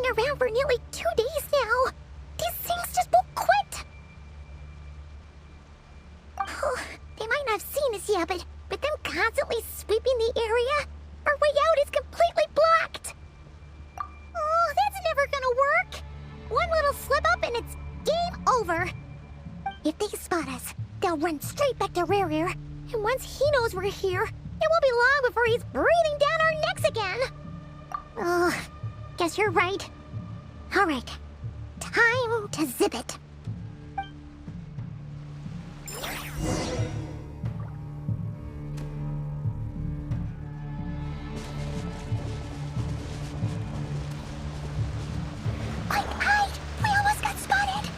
running around for nearly 2 days now. These things just won't quit. Oh, they might not have seen us yet, but with them constantly sweeping the area, our way out is completely blocked. Oh, that's never gonna work. One little slip up and it's game over. If they spot us, they'll run straight back to Rare. And once he knows we're here, it won't be long before he's breathing down our necks again. Oh, guess you're right. All right, time to zip it. Quick, hide! We almost got spotted!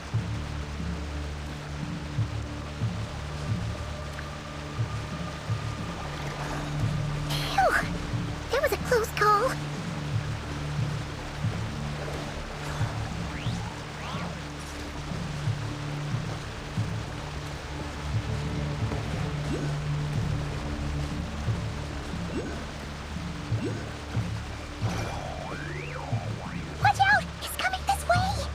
Phew! That was a close call. Watch out! He's coming this way!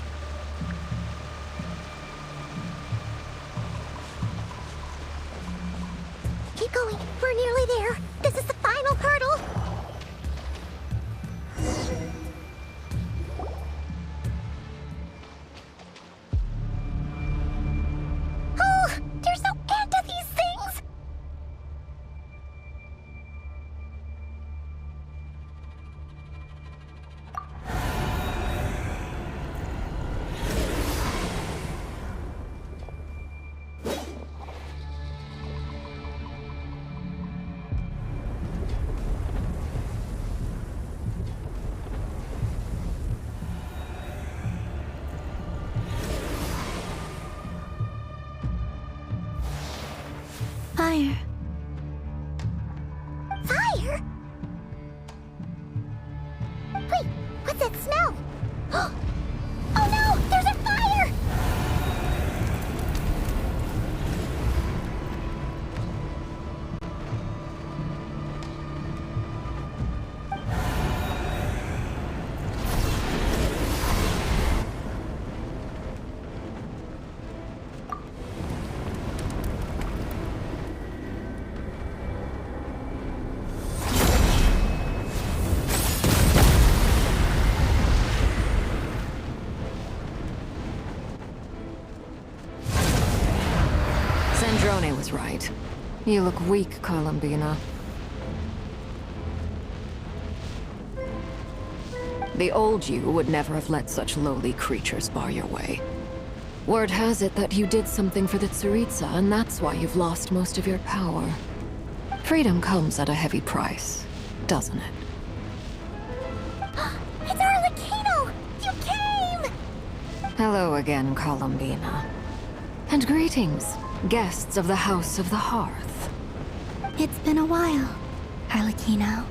Keep going. We're nearly there. This is the final hurdle. Oh, there's no end to these things. Fire. Fire? Wait, what's that smell? Oh no, there's a fire! Sandrone was right. You look weak, Columbina. The old you would never have let such lowly creatures bar your way. Word has it that you did something for the Tsaritsa, and that's why you've lost most of your power. Freedom comes at a heavy price, doesn't it? It's Arlecchino! You came! Hello again, Columbina. And greetings, guests of the House of the Hearth. It's been a while, Arlecchino.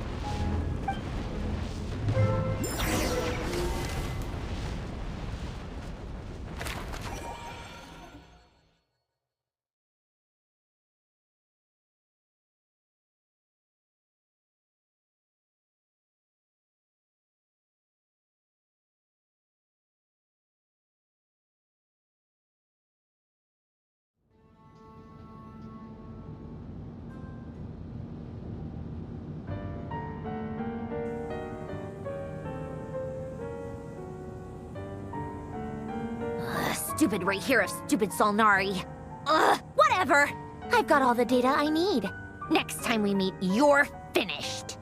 Stupid right here of stupid Solnari. Ugh, whatever. I've got all the data I need. Next time we meet, you're finished.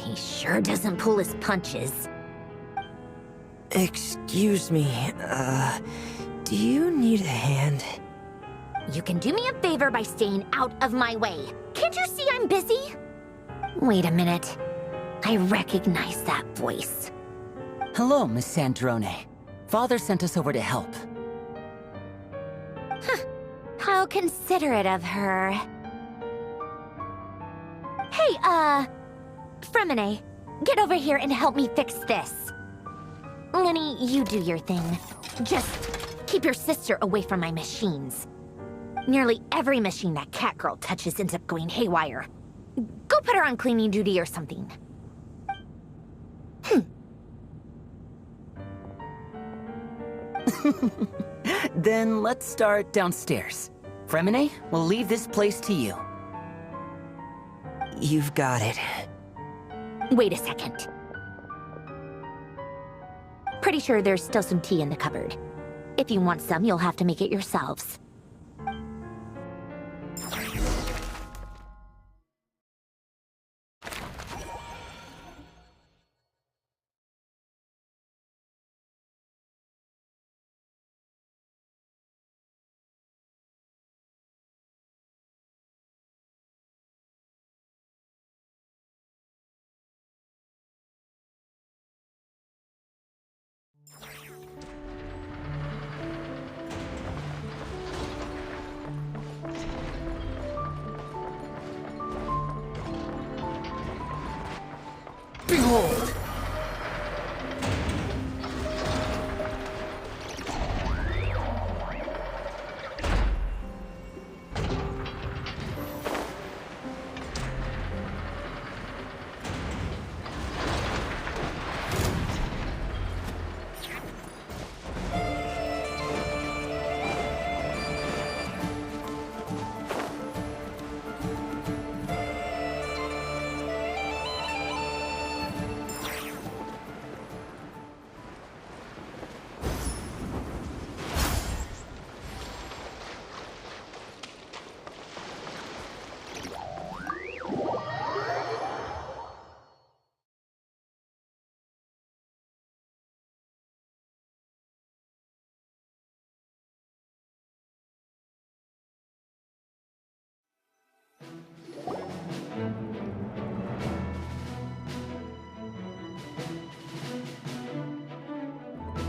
He sure doesn't pull his punches. Excuse me, do you need a hand? You can do me a favor by staying out of my way. Can't you see I'm busy? Wait a minute. I recognize that voice. Hello, Miss Sandrone. Father sent us over to help. How considerate of her. Hey, Fremine, get over here and help me fix this. Lenny, you do your thing. Just keep your sister away from my machines. Nearly every machine that Catgirl touches ends up going haywire. Go put her on cleaning duty or something. Then let's start downstairs. Fremine, we'll leave this place to you. You've got it. Wait a second. Pretty sure there's still some tea in the cupboard. If you want some, you'll have to make it yourselves. Behold!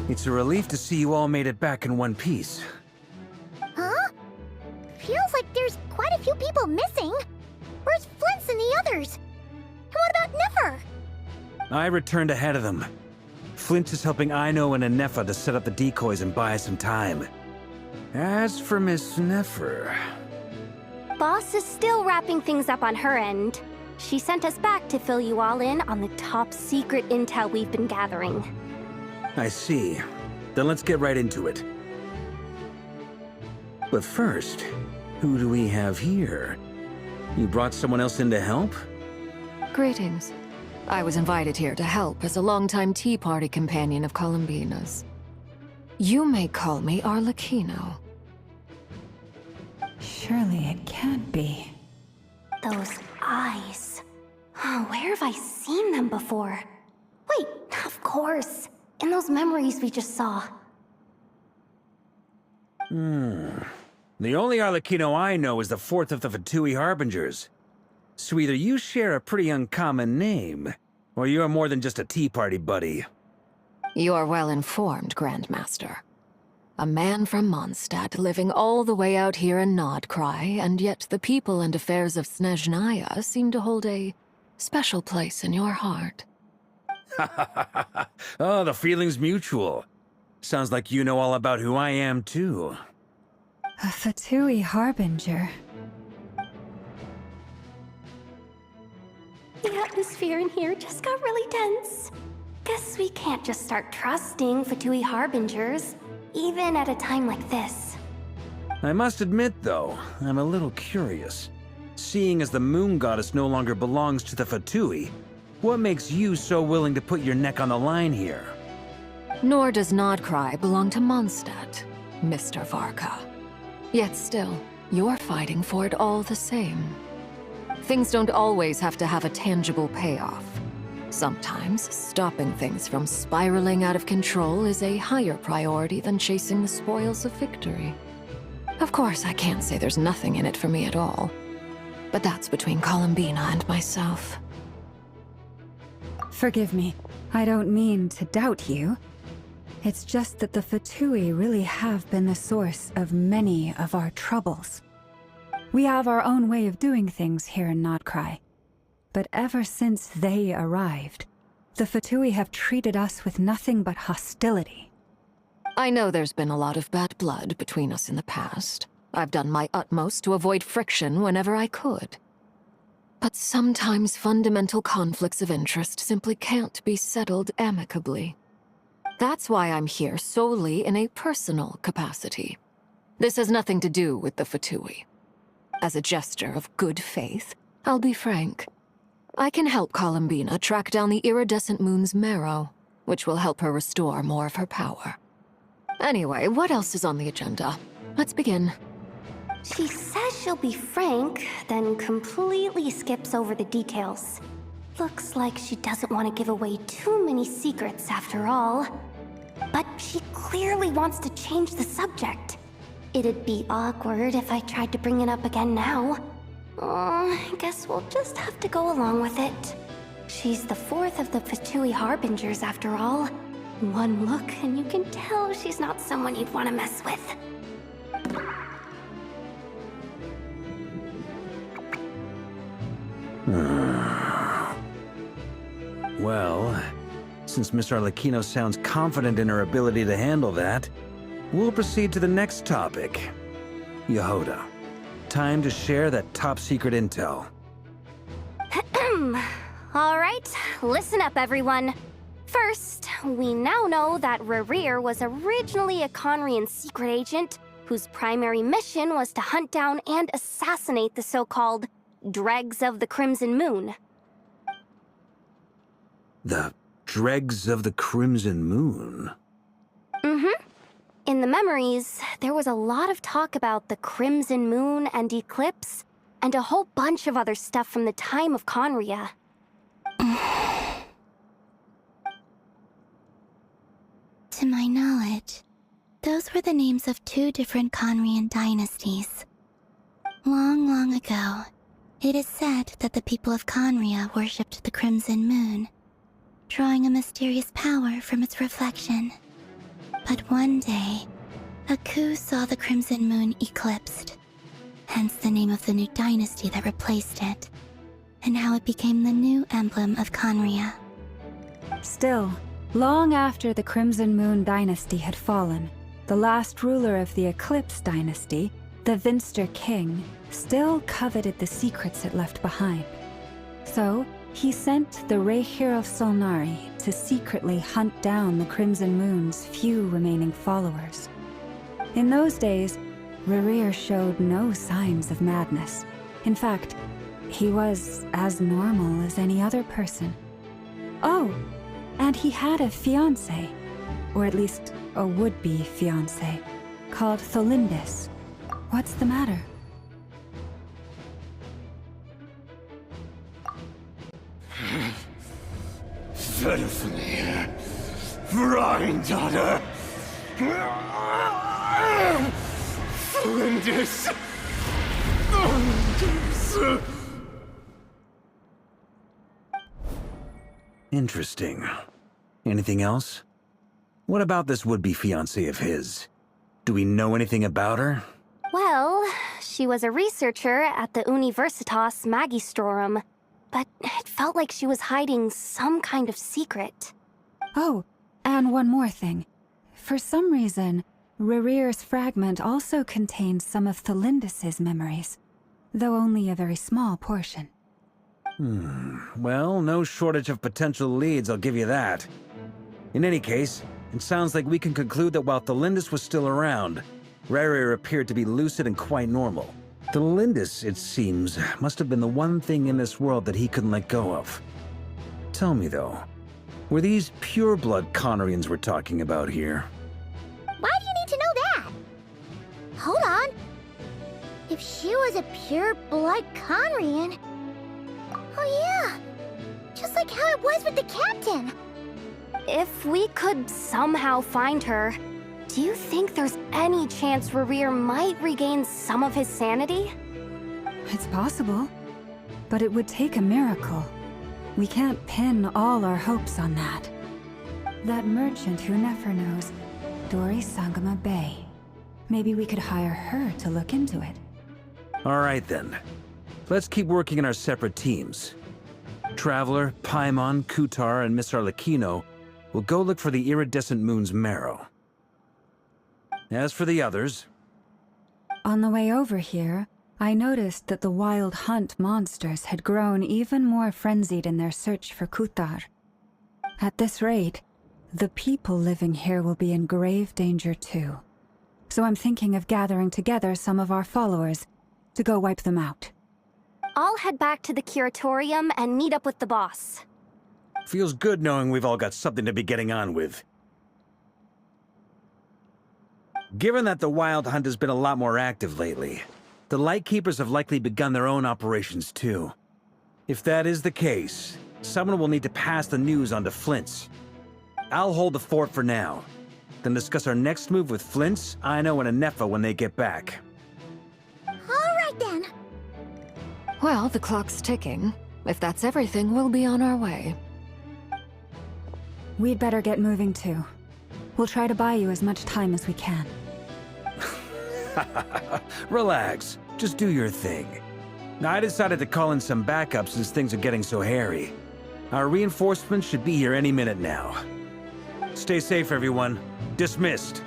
It's a relief to see you all made it back in one piece. Huh? Feels like there's quite a few people missing. Where's Flint's and the others? And what about Nefer? I returned ahead of them. Flint is helping Ino and Anefa to set up the decoys and buy us some time. As for Miss Nefer... Boss is still wrapping things up on her end. She sent us back to fill you all in on the top secret intel we've been gathering. I see. Then let's get right into it. But first, who do we have here? You brought someone else in to help? Greetings. I was invited here to help as a longtime Tea Party companion of Columbina's. You may call me Arlecchino. Surely it can't be. Those eyes. Oh, where have I seen them before? Wait, of course. In those memories we just saw. The only Arlecchino I know is the fourth of the Fatui Harbingers. So either you share a pretty uncommon name, or you're more than just a Tea Party buddy. You are well informed, Grandmaster. A man from Mondstadt living all the way out here in Nodcry, and yet the people and affairs of Snezhnaya seem to hold a special place in your heart. Oh, the feeling's mutual. Sounds like you know all about who I am, too. A Fatui Harbinger. The atmosphere in here just got really tense. Guess we can't just start trusting Fatui Harbingers, even at a time like this. I must admit, though, I'm a little curious. Seeing as the Moon Goddess no longer belongs to the Fatui, what makes you so willing to put your neck on the line here? Nor does Nodcry belong to Mondstadt, Mr. Varka. Yet still, you're fighting for it all the same. Things don't always have to have a tangible payoff. Sometimes, stopping things from spiraling out of control is a higher priority than chasing the spoils of victory. Of course, I can't say there's nothing in it for me at all. But that's between Columbina and myself. Forgive me. I don't mean to doubt you. It's just that the Fatui really have been the source of many of our troubles. We have our own way of doing things here in Nodcry. But ever since they arrived, the Fatui have treated us with nothing but hostility. I know there's been a lot of bad blood between us in the past. I've done my utmost to avoid friction whenever I could. But sometimes fundamental conflicts of interest simply can't be settled amicably. That's why I'm here solely in a personal capacity. This has nothing to do with the Fatui. As a gesture of good faith, I'll be frank. I can help Columbina track down the iridescent moon's marrow, which will help her restore more of her power. Anyway, what else is on the agenda? Let's begin. She says she'll be frank, then completely skips over the details. Looks like she doesn't want to give away too many secrets after all. But she clearly wants to change the subject. It'd be awkward if I tried to bring it up again now. I guess we'll just have to go along with it. She's the fourth of the Fatui Harbingers after all. One look and you can tell she's not someone you'd want to mess with. Well, since Miss Arlecchino sounds confident in her ability to handle that, we'll proceed to the next topic. Yehuda, time to share that top-secret intel. Alright, listen up everyone. First, we now know that Rerir was originally a Conrian secret agent whose primary mission was to hunt down and assassinate the so-called Dregs of the Crimson Moon. The Dregs of the Crimson Moon? Mm-hmm. In the memories, there was a lot of talk about the Crimson Moon and Eclipse, and a whole bunch of other stuff from the time of Conria. To my knowledge, those were the names of two different Conrian dynasties. Long, long ago, it is said that the people of Conria worshipped the Crimson Moon, drawing a mysterious power from its reflection. But one day, a coup saw the Crimson Moon eclipsed, hence the name of the new dynasty that replaced it, and how it became the new emblem of Conria. Still, long after the Crimson Moon dynasty had fallen, the last ruler of the Eclipse dynasty, the Vinster King, still coveted the secrets it left behind. So, he sent the Rehir of Solnari to secretly hunt down the Crimson Moon's few remaining followers. In those days, Rerir showed no signs of madness. In fact, he was as normal as any other person. Oh, and he had a fiancé, or at least a would-be fiancé, called Tholindis. What's the matter? Verfnir, Freindaughter, Flinders. Interesting. Anything else? What about this would-be fiancé of his? Do we know anything about her? Well, she was a researcher at the Universitas Magistrorum, but it felt like she was hiding some kind of secret. Oh, and one more thing. For some reason, Rerir's fragment also contains some of Tholindis' memories, though only a very small portion. Well, no shortage of potential leads, I'll give you that. In any case, it sounds like we can conclude that while Tholindis was still around, Rerir appeared to be lucid and quite normal. Tholindis, it seems, must have been the one thing in this world that he couldn't let go of. Tell me, though, were these pure-blood Conrians we're talking about here? Why do you need to know that? Hold on. If she was a pure-blood Conrian... Oh yeah, just like how it was with the captain. If we could somehow find her, do you think there's any chance Rerir might regain some of his sanity? It's possible, but it would take a miracle. We can't pin all our hopes on that. That merchant who never knows, Dori Sangama Bay. Maybe we could hire her to look into it. All right, then. Let's keep working in our separate teams. Traveler, Paimon, Kutar, and Miss Arlecchino will go look for the iridescent moon's marrow. As for the others... On the way over here, I noticed that the Wild Hunt monsters had grown even more frenzied in their search for Kutar. At this rate, the people living here will be in grave danger too. So I'm thinking of gathering together some of our followers to go wipe them out. I'll head back to the curatorium and meet up with the boss. Feels good knowing we've all got something to be getting on with. Given that the Wild Hunt has been a lot more active lately, the Lightkeepers have likely begun their own operations too. If that is the case, someone will need to pass the news on to Flint's. I'll hold the fort for now, then discuss our next move with Flint's, Aino, and Anefa when they get back. All right then. Well, the clock's ticking. If that's everything, we'll be on our way. We'd better get moving too. We'll try to buy you as much time as we can. Relax. Just do your thing. I decided to call in some backup since things are getting so hairy. Our reinforcements should be here any minute now. Stay safe, everyone. Dismissed.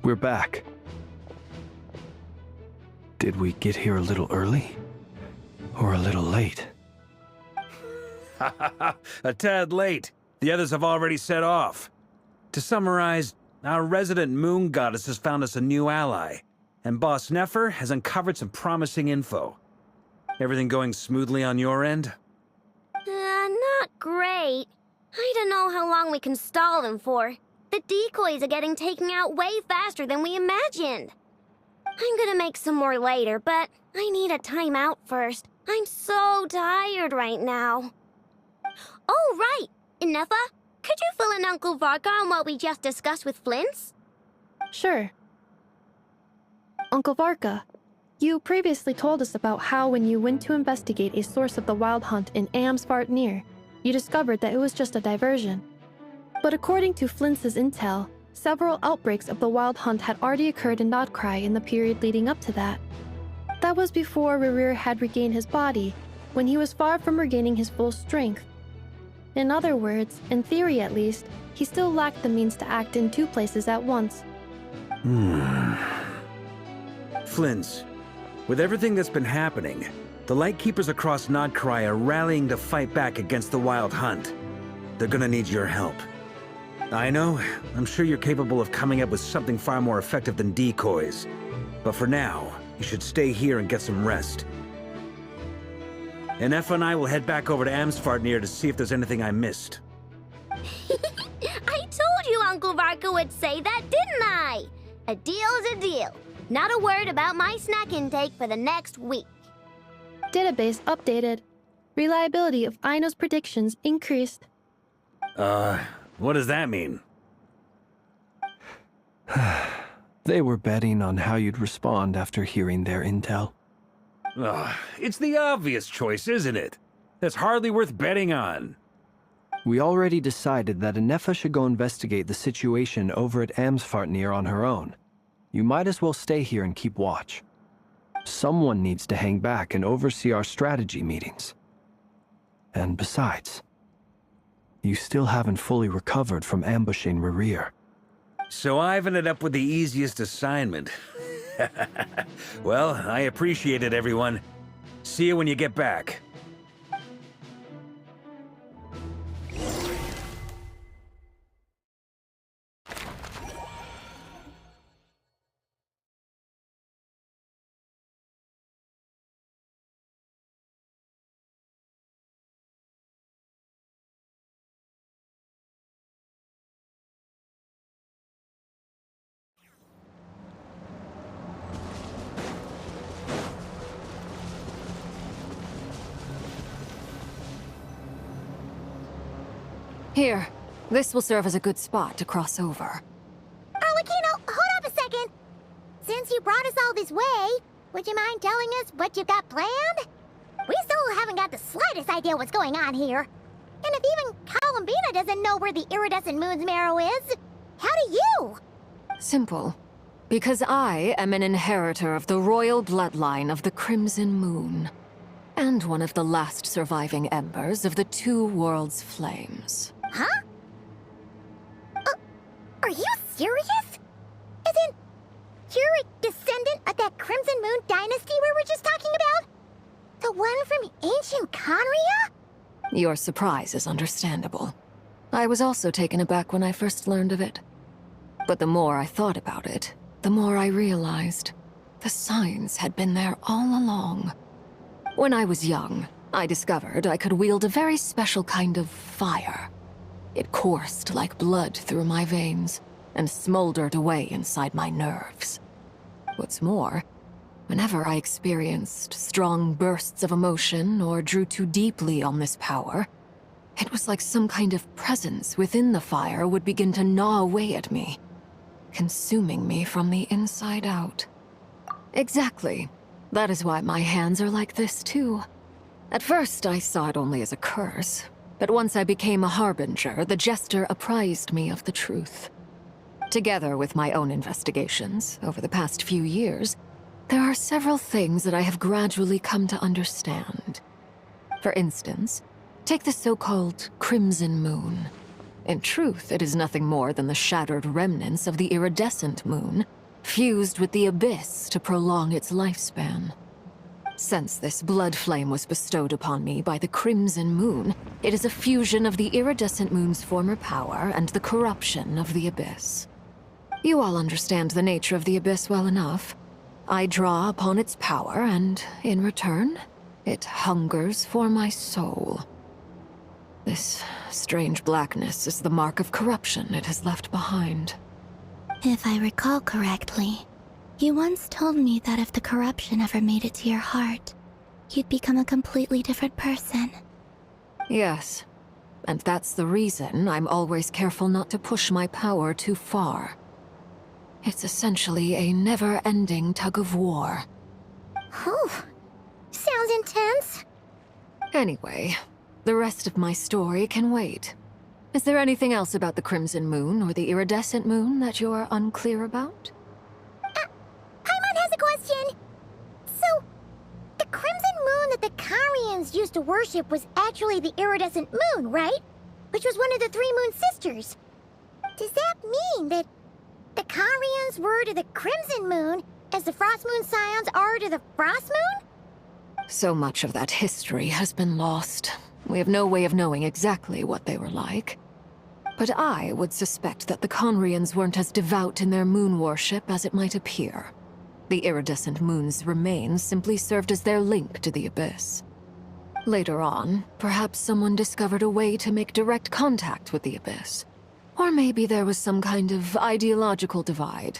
We're back. Did we get here a little early? Or a little late? A tad late. The others have already set off. To summarize, our resident moon goddess has found us a new ally, and Boss Nefer has uncovered some promising info. Everything going smoothly on your end? Not great. I don't know how long we can stall them for. The decoys are getting taken out way faster than we imagined. I'm gonna make some more later, but I need a timeout first. I'm so tired right now. Oh, right! Inefa, could you fill in Uncle Varka on what we just discussed with Flint's? Sure. Uncle Varka, you previously told us about how when you went to investigate a source of the Wild Hunt in Amsvartnir, you discovered that it was just a diversion. But according to Flint's intel, several outbreaks of the Wild Hunt had already occurred in Nodcry in the period leading up to that. That was before Rerir had regained his body, when he was far from regaining his full strength. In other words, in theory at least, he still lacked the means to act in two places at once. Flint's, with everything that's been happening, the Lightkeepers across Nodcry are rallying to fight back against the Wild Hunt. They're gonna need your help. I know, I'm sure you're capable of coming up with something far more effective than decoys. But for now, you should stay here and get some rest. Anefa and I will head back over to Amsvartnir to see if there's anything I missed. I told you Uncle Varka would say that, didn't I? A deal's a deal. Not a word about my snack intake for the next week. Database updated. Reliability of Aino's predictions increased. What does that mean? They were betting on how you'd respond after hearing their intel. It's the obvious choice, isn't it? That's hardly worth betting on. We already decided that Anefa should go investigate the situation over at Amsvartnir on her own. You might as well stay here and keep watch. Someone needs to hang back and oversee our strategy meetings. And besides, you still haven't fully recovered from ambushing Rerir. So I've ended up with the easiest assignment. Well, I appreciate it, everyone. See you when you get back. Here, this will serve as a good spot to cross over. Arlecchino, hold up a second. Since you brought us all this way, would you mind telling us what you've got planned? We still haven't got the slightest idea what's going on here. And if even Columbina doesn't know where the iridescent moon's marrow is, how do you? Simple. Because I am an inheritor of the royal bloodline of the Crimson Moon, and one of the last surviving embers of the Two Worlds' flames. Huh? Are you serious? As in, you're a descendant of that Crimson Moon dynasty we were just talking about? The one from ancient Conria? Your surprise is understandable. I was also taken aback when I first learned of it. But the more I thought about it, the more I realized the signs had been there all along. When I was young, I discovered I could wield a very special kind of fire. It coursed like blood through my veins and smoldered away inside my nerves. What's more, whenever I experienced strong bursts of emotion or drew too deeply on this power, it was like some kind of presence within the fire would begin to gnaw away at me, consuming me from the inside out. Exactly. That is why my hands are like this, too. At first, I saw it only as a curse, but once I became a harbinger, the Jester apprised me of the truth. Together with my own investigations, over the past few years, there are several things that I have gradually come to understand. For instance, take the so-called Crimson Moon. In truth, it is nothing more than the shattered remnants of the iridescent moon, fused with the abyss to prolong its lifespan. Since this blood flame was bestowed upon me by the Crimson Moon, it is a fusion of the iridescent moon's former power and the corruption of the abyss. You all understand the nature of the abyss well enough. I draw upon its power, and in return, it hungers for my soul. This strange blackness is the mark of corruption it has left behind. If I recall correctly, you once told me that if the corruption ever made it to your heart, you'd become a completely different person. Yes, and that's the reason I'm always careful not to push my power too far. It's essentially a never-ending tug-of-war. Whew. Sounds intense. Anyway, the rest of my story can wait. Is there anything else about the Crimson Moon or the Iridescent Moon that you're unclear about? Paimon has a question. So, the Crimson Moon that the Carians used to worship was actually the Iridescent Moon, right? Which was one of the three Moon Sisters. Does that mean that the Carians were to the Crimson Moon as the Frost Moon Scions are to the Frost Moon? So much of that history has been lost. We have no way of knowing exactly what they were like. But I would suspect that the Conrians weren't as devout in their moon worship as it might appear. The iridescent moon's remains simply served as their link to the Abyss. Later on, perhaps someone discovered a way to make direct contact with the Abyss. Or maybe there was some kind of ideological divide.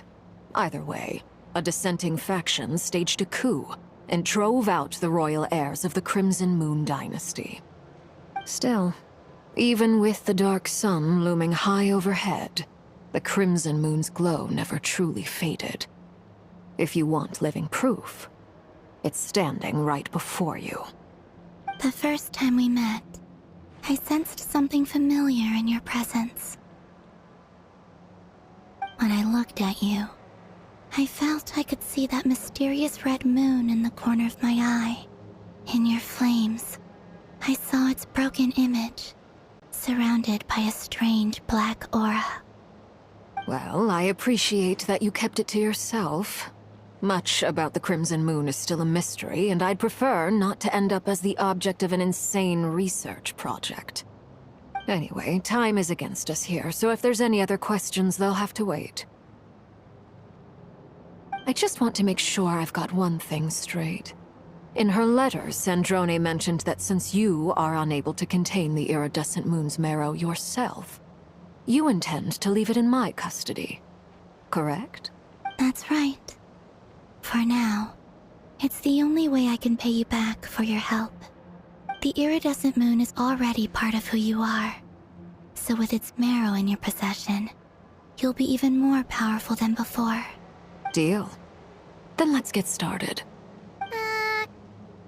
Either way, a dissenting faction staged a coup and drove out the royal heirs of the Crimson Moon dynasty. Still, even with the dark sun looming high overhead, the Crimson Moon's glow never truly faded. If you want living proof, it's standing right before you. The first time we met, I sensed something familiar in your presence. When I looked at you, I felt I could see that mysterious red moon in the corner of my eye. In your flames, I saw its broken image, surrounded by a strange black aura. Well, I appreciate that you kept it to yourself. Much about the Crimson Moon is still a mystery, and I'd prefer not to end up as the object of an insane research project. Anyway, time is against us here, so if there's any other questions, they'll have to wait. I just want to make sure I've got one thing straight. In her letters, Sandrone mentioned that since you are unable to contain the iridescent moon's marrow yourself, you intend to leave it in my custody. Correct? That's right. For now, it's the only way I can pay you back for your help. The iridescent moon is already part of who you are. So with its marrow in your possession, you'll be even more powerful than before. Deal. Then let's get started.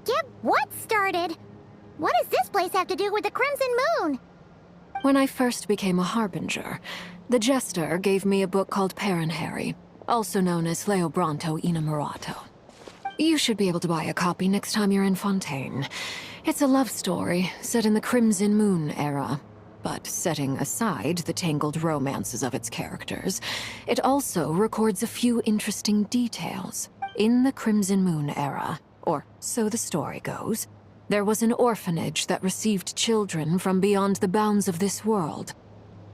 Get what started? What does this place have to do with the Crimson Moon? When I first became a harbinger, the Jester gave me a book called Perrin Harry, also known as Leobranto Innamorato. You should be able to buy a copy next time you're in Fontaine. It's a love story set in the Crimson Moon era. But setting aside the tangled romances of its characters, it also records a few interesting details. In the Crimson Moon era, or so the story goes, there was an orphanage that received children from beyond the bounds of this world,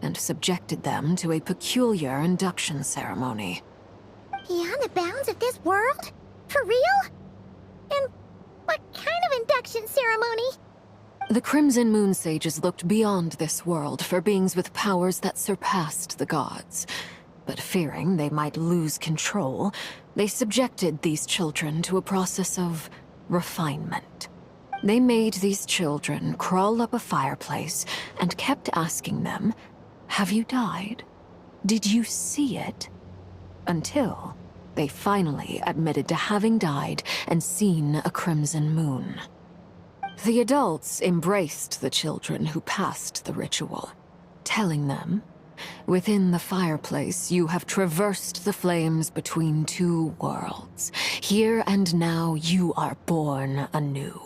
and subjected them to a peculiar induction ceremony. Beyond the bounds of this world? For real? And what kind of induction ceremony? The Crimson Moon sages looked beyond this world for beings with powers that surpassed the gods. But fearing they might lose control, they subjected these children to a process of refinement. They made these children crawl up a fireplace and kept asking them, "Have you died? Did you see it?" Until they finally admitted to having died and seen a crimson moon. The adults embraced the children who passed the ritual, telling them, "Within the fireplace, you have traversed the flames between two worlds. Here and now, you are born anew."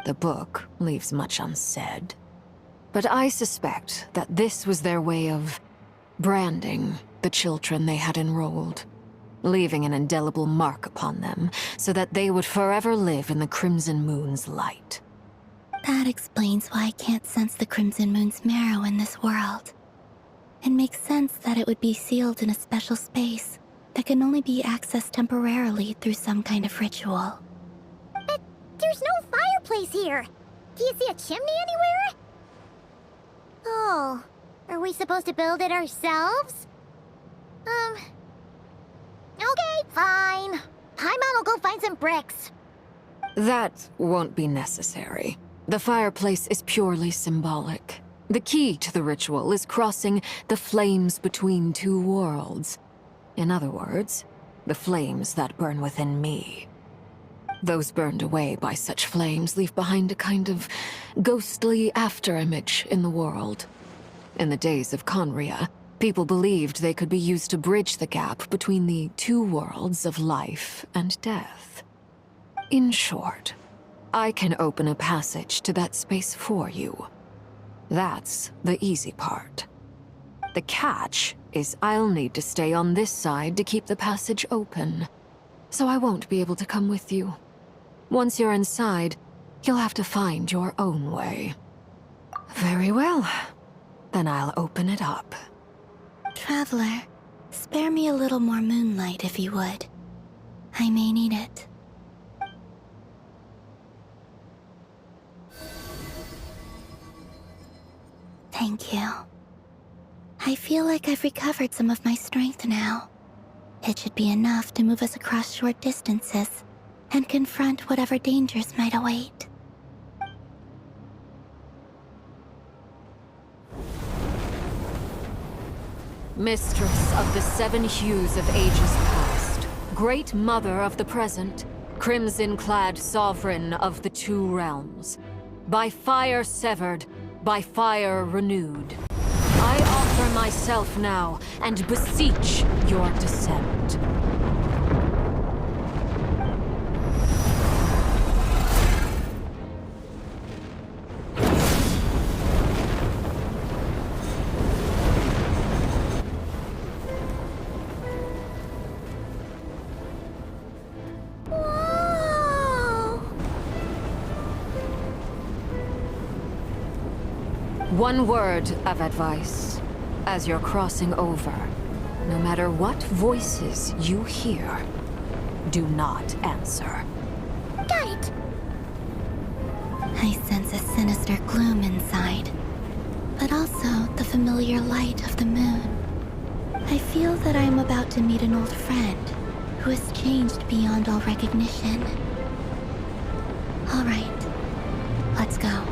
The book leaves much unsaid, but I suspect that this was their way of branding the children they had enrolled, leaving an indelible mark upon them so that they would forever live in the Crimson Moon's light. That explains why I can't sense the Crimson Moon's marrow in this world. It makes sense that it would be sealed in a special space that can only be accessed temporarily through some kind of ritual. But there's no fireplace here. Do you see a chimney anywhere? Oh, are we supposed to build it ourselves? Okay, fine. Paimon will go find some bricks. That won't be necessary. The fireplace is purely symbolic. The key to the ritual is crossing the flames between two worlds. In other words, the flames that burn within me. Those burned away by such flames leave behind a kind of ghostly afterimage in the world. In the days of Conria, people believed they could be used to bridge the gap between the two worlds of life and death. In short, I can open a passage to that space for you. That's the easy part. The catch is I'll need to stay on this side to keep the passage open, so I won't be able to come with you. Once you're inside, you'll have to find your own way. Very well. Then I'll open it up. Traveler, spare me a little more moonlight if you would. I may need it. Thank you. I feel like I've recovered some of my strength now. It should be enough to move us across short distances and confront whatever dangers might await. Mistress of the seven hues of ages past, great mother of the present, crimson-clad sovereign of the two realms, by fire severed, by fire renewed, I offer myself now and beseech your descent. One word of advice. As you're crossing over, no matter what voices you hear, do not answer. Got it! I sense a sinister gloom inside, but also the familiar light of the moon. I feel that I am about to meet an old friend who has changed beyond all recognition. All right, let's go.